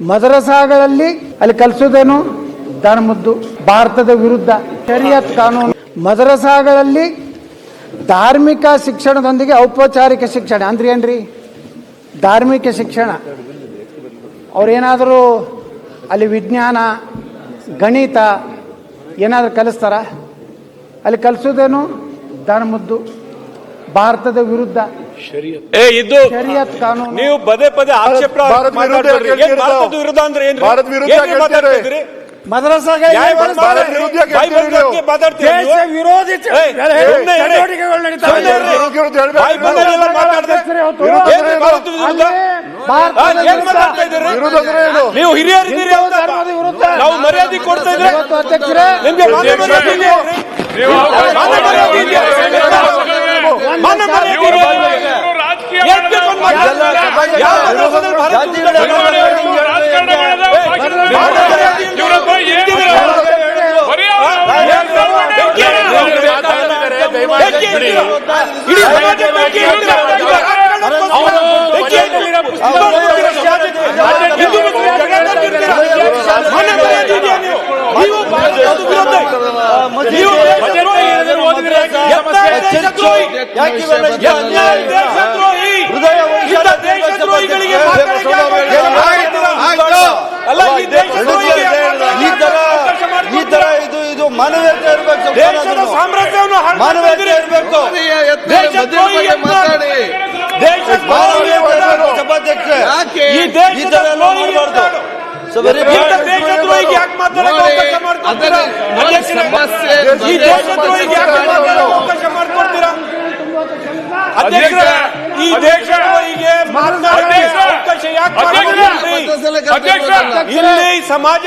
ಮದರಸಾಗಳಲ್ಲಿ ಅಲ್ಲಿ ಕಲಿಸೋದೇನು ಧರ್ಮದ್ದು, ಭಾರತದ ವಿರುದ್ಧ ಶರಿಯತ್ ಕಾನೂನು. ಮದರಸಾಗಳಲ್ಲಿ ಧಾರ್ಮಿಕ ಶಿಕ್ಷಣದೊಂದಿಗೆ ಔಪಚಾರಿಕ ಶಿಕ್ಷಣ ಅಂದ್ರೆ ಏನ್ರಿ? ಧಾರ್ಮಿಕ ಶಿಕ್ಷಣ ಅವ್ರೇನಾದರೂ ಅಲ್ಲಿ ವಿಜ್ಞಾನ ಗಣಿತ ಏನಾದರೂ ಕಲಿಸ್ತಾರ? ಅಲ್ಲಿ ಕಲಿಸೋದೇನು ಧರ್ಮದ್ದು, ಭಾರತದ ವಿರುದ್ಧ ಶರಿಯತ್ ಕಾನೂನು. ನೀವು ಪದೇ ಪದೇ ಆಕ್ಷೇಪ ವಿರುದ್ಧ ಅಂದ್ರೆ ಏನು? ಮದ್ರಸಾಗ ವಿರೋಧಿ ಚಟುವಟಿಕೆಗಳು ನಡೀತಾವೆ. ನೀವು ಹಿರಿಯರಿದ್ದೀರಿ, ನಾವು ಮರ್ಯಾದೆ ಕೊಡ್ತಾ ಇದ್ರೆ ನಿಮ್ಗೆ ಈ ತರ ಇದು ಮಾನವೀಯತೆ ಇರಬೇಕು, ಸಾಮ್ರಾಜ್ಯವನ್ನು ಮಾನವೀಯತೆ ಇರಬೇಕು. ಸಭಾಧ್ಯಕ್ಷ ಈ ತರ ಎಲ್ಲ ಮಾಡಬಾರ್ದು. ಈ ದೇಶಕ್ಕೆ ಅವಕಾಶ ಯಾಕೆ ಇಲ್ಲಿ ಸಮಾಜ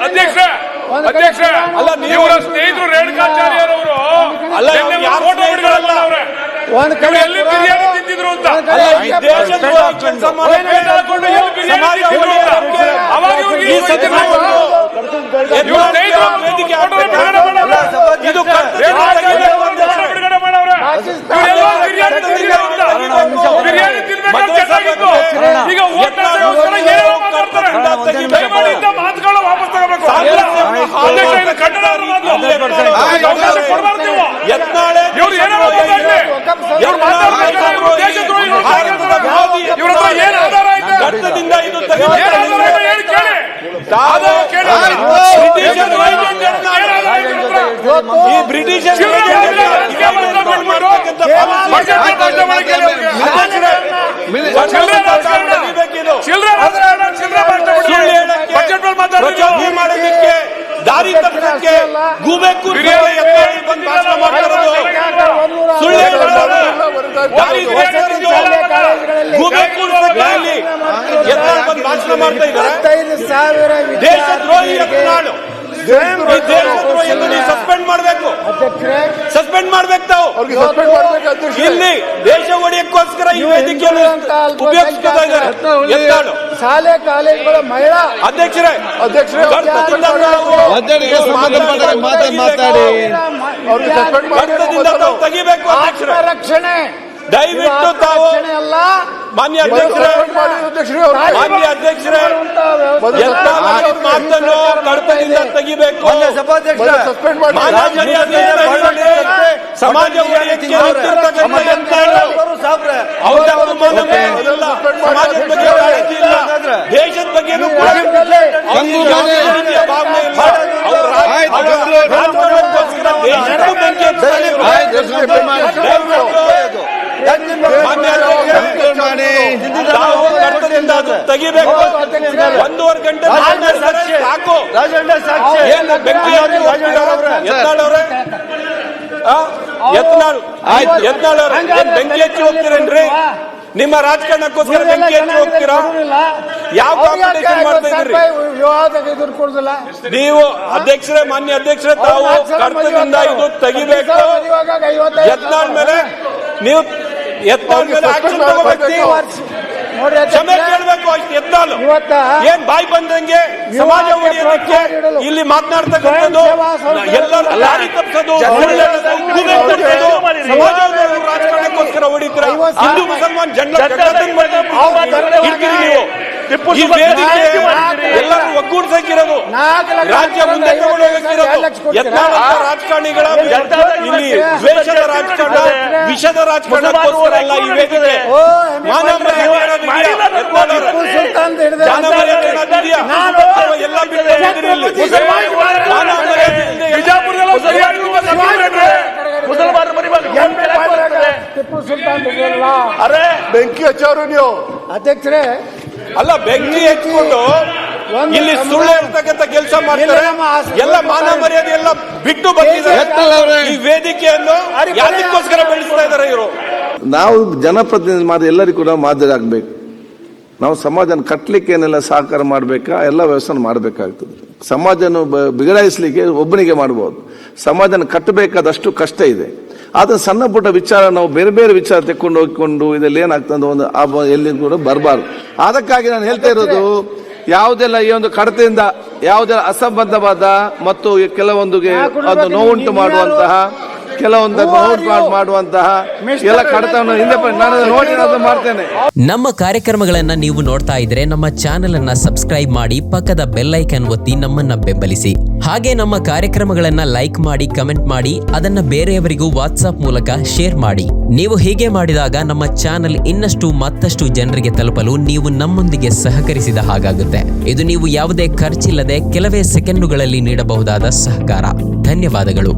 ಅಧ್ಯಕ್ಷ ಅಲ್ಲ, ಇವರ ಸ್ನೇಹಿತರು ರೇಣುಕಾಚಾರ್ಯರವರು ಅಲ್ಲ, ಎಲ್ಲಿ ಬಿರಿಯಾನಿ ತಿಂತಿದ್ರು ಅಂತ ಬಿರಿಯಾನಿ ತಿನ್ಬೇಕಾಗಿತ್ತು. ಈಗ ಮಾತುಗಳು ವಾಪಸ್ ತಗೋಬೇಕು. ಏನ್ ಆಧಾರ ಈ ಬ್ರಿಟಿಷರ್ ಮಾಡೋದಕ್ಕೆ ದಾರಿ ತಪ್ಪಕ್ಕೆ ಗೂಬೆಕ್ಕೂ ಭಾಷಣ ಮಾಡ್ತಾರದು ಭಾಷಣ ಮಾಡ್ತಾ ಇದ್ದಾರೆ. ದೇಶದ್ರೋಹಿ ಯತ್ನಾಳು ಸಸ್ಪೆಂಡ್ ಮಾಡಬೇಕು, ಸಸ್ಪೆಂಡ್ ಮಾಡ್ಬೇಕು. ತಾವು ಇಲ್ಲಿ ದೇಶ ಒಡೆಯಕ್ಕೋಸ್ಕರ ಈ ವೇದಿಕೆಯನ್ನು ಉಪಯೋಗಿಸ್ತಾ ಇದ್ದಾರೆ. ಶಾಲೆ ಕಾಲೇಜುಗಳ ಮಹಿಳಾ ಅಧ್ಯಕ್ಷರೇ ತೆಗಿಬೇಕು. ರಕ್ಷಣೆ ದಯವಿಟ್ಟು ತಾವು ಮಾನ್ಯ ಅಧ್ಯಕ್ಷರೇ ಮಾತನ್ನು ಕಡತದಿಂದ ತೆಗಿಬೇಕು. ಸಮಾಜ ದೇಶದ ಬಗ್ಗೆನೂ ತೆಗಿಬೇಕು. 1.5 ಗಂಟೆ ಸಾಕು. ಬೆಂಕಿ ಹಚ್ಚಿ ಹೋಗ್ತೀರೇನ್ರಿ? ನಿಮ್ಮ ರಾಜಕಾರಣಕ್ಕೋಸ್ಕರ ಬೆಂಕಿ ಹಚ್ಚಿ ಹೋಗ್ತೀರಾ? ಯಾವ ಕಾಂಪಿಟೇಷನ್ ಮಾಡ್ತಾ ಇದ್ರಿ ನೀವು? ಅಧ್ಯಕ್ಷರೇ, ಮಾನ್ಯ ಅಧ್ಯಕ್ಷರೇ, ತಾವು ಕರ್ತವ್ಯದಿಂದ ಇದು ತೆಗಿಬೇಕು. ಯತ್ನಾಳ್ ಮೇಲೆ ನೀವು ಆಕ್ಷನ್ ತಗೋಬೇಕು, ಕ್ಷಮೆ ಕೇಳಬೇಕು. ಅಷ್ಟು ಯತ್ನಾಳ್ ಏನ್ ಬಾಯಿ ಬಂದಂಗೆ ಸಮಾಜ ಒಡೆಯೋದಕ್ಕೆ ಇಲ್ಲಿ ಮಾತನಾಡ್ತಕ್ಕಂಥದ್ದು, ಎಲ್ಲರೂ ದಾರಿ ತಪ್ಪಿಸೋದು, ಸಮಾಜ ರಾಜಕಾರಣಕ್ಕೋಸ್ಕರ ಹೊಡಿತೀರ. ಹಿಂದೂ ಮುಸಲ್ಮಾನ್ ಜನ ನೀವು ಈ ವೇದಿಕೆ ಎಲ್ಲರೂ ಒಗ್ಗೂಡಿಸಕ್ಕಿರೋದು, ರಾಜ್ಯ ಮುಂದೆ ತಗೊಂಡೋಗಕ್ಕಿರೋದು. ಯತ್ನಾಳಂತ ರಾಜಕಾರಣಿಗಳ ಇಲ್ಲಿ ದ್ವೇಷದ ರಾಜಕಾರಣ, ವಿಷದ ರಾಜಕಾರಣಕ್ಕೋಸ್ಕರ ಅಲ್ಲ ಈ ವೇದಿಕೆ. ಮಾನ ಮರ್ಯಾದೆ ಏನಾದ್ರು ಇದೆಯಾ? ಟಿಪ್ಪು ಸುಲ್ತಾನ್ ಹಿಡಿದ ಮಾನ ಮರ್ಯಾದೆ ಏನಾದ್ರು ಇದೆಯಾ? ಎಲ್ಲ ಬಿಟ್ಟು ಹೋಗಿದ್ರಿ ಇಲ್ಲಿ. ಮಾನ ಮರ್ಯಾದೆ ಇಲ್ದೆ ಬಿಜಾಪುರದಲ್ಲ ಸರಿಯಾಗಿ ಮುಸಲ್ಮಾನರು ಟಿಪ್ಪು ಸುಲ್ತಾನ್ ಹಿಡಿದಲ್ಲ. ಅರೆ ಬೆಂಕಿ ಹಚ್ಚೋರು ನೀವು. ಅಧ್ಯಕ್ಷರೇ, ಅಲ್ಲ, ಬೆಂಕಿ ಹಚ್ಕೊಂಡು ಇಲ್ಲಿ ಸುಳ್ಳು ಹೇಳ್ತಕ್ಕಂಥ ಕೆಲಸ ಮಾಡ್ತಾರೆ. ಎಲ್ಲ ಮಾನ ಮರ್ಯಾದೆ ಎಲ್ಲ ಬಿಟ್ಟು ಬಂದಿದ್ದಾರೆ. ಈ ವೇದಿಕೆಯನ್ನು ಯಾರಿಗೋಸ್ಕರ ಬೆಳೆಸ್ತಾ ಇದ್ದಾರೆ ಇವರು? ನಾವು ಜನಪ್ರತಿನಿಧಿ ಮಾಡಿ ಎಲ್ಲರಿಗೂ ಕೂಡ ಮಾದರಿ ಆಗಬೇಕು. ನಾವು ಸಮಾಜನ ಕಟ್ಟಲಿಕ್ಕೆ ಏನೆಲ್ಲ ಸಹಕಾರ ಮಾಡಬೇಕಾ ಎಲ್ಲ ವ್ಯವಸ್ಥೆ ಮಾಡಬೇಕಾಗ್ತದೆ. ಸಮಾಜನ ಬಿಗಡಾಯಿಸಲಿಕ್ಕೆ ಒಬ್ಬನಿಗೆ ಮಾಡ್ಬೋದು, ಸಮಾಜನ ಕಟ್ಟಬೇಕಾದಷ್ಟು ಕಷ್ಟ ಇದೆ. ಆದರೆ ಸಣ್ಣ ಪುಟ್ಟ ವಿಚಾರ ನಾವು ಬೇರೆ ಬೇರೆ ವಿಚಾರ ತೆಕ್ಕೊಂಡು ಹೋಗಿಕೊಂಡು ಇದರಲ್ಲಿ ಏನಾಗ್ತದೆ ಒಂದು ಎಲ್ಲಿ ಕೂಡ ಬರಬಾರ್ದು. ಅದಕ್ಕಾಗಿ ನಾನು ಹೇಳ್ತಾ ಇರೋದು, ಯಾವುದೆಲ್ಲ ಈ ಒಂದು ಕಡತೆಯಿಂದ ಯಾವುದೆಲ್ಲ ಅಸಂಬದ್ಧವಾದ ಮತ್ತು ಕೆಲವೊಂದಿಗೆ ಅದು ನೋವುಂಟು ಮಾಡುವಂತಹ ಕೆಲವೊಂದು ಮಾಡುವಂತಹ ಎಲ್ಲ ಕಡತವನ್ನು ಹಿಂದೆ ನಾನು ನೋಡಿ ಅದು ಮಾಡ್ತೇನೆ. ನಮ್ಮ ಕಾರ್ಯಕ್ರಮಗಳನ್ನ ನೀವು ನೋಡ್ತಾ ಇದ್ರೆ ನಮ್ಮ ಚಾನೆಲ್ ಅನ್ನ ಸಬ್ಸ್ಕ್ರೈಬ್ ಮಾಡಿ, ಪಕ್ಕದ ಬೆಲ್ ಐಕಾನ್ ಒತ್ತಿ ನಮ್ಮನ್ನ ಬೆಂಬಲಿಸಿ. ಹಾಗೆ ನಮ್ಮ ಕಾರ್ಯಕ್ರಮಗಳನ್ನ ಲೈಕ್ ಮಾಡಿ, ಕಮೆಂಟ್ ಮಾಡಿ, ಅದನ್ನ ಬೇರೆಯವರಿಗೂ ವಾಟ್ಸ್ಆಪ್ ಮೂಲಕ ಶೇರ್ ಮಾಡಿ. ನೀವು ಹೀಗೆ ಮಾಡಿದಾಗ ನಮ್ಮ ಚಾನೆಲ್ ಇನ್ನಷ್ಟು ಮತ್ತಷ್ಟು ಜನರಿಗೆ ತಲುಪಲು ನೀವು ನಮ್ಮೊಂದಿಗೆ ಸಹಕರಿಸಿದ ಹಾಗಾಗುತ್ತೆ. ಇದು ನೀವು ಯಾವುದೇ ಖರ್ಚಿಲ್ಲದೆ ಕೆಲವೇ ಸೆಕೆಂಡುಗಳಲ್ಲಿ ನೀಡಬಹುದಾದ ಸಹಕಾರ. ಧನ್ಯವಾದಗಳು.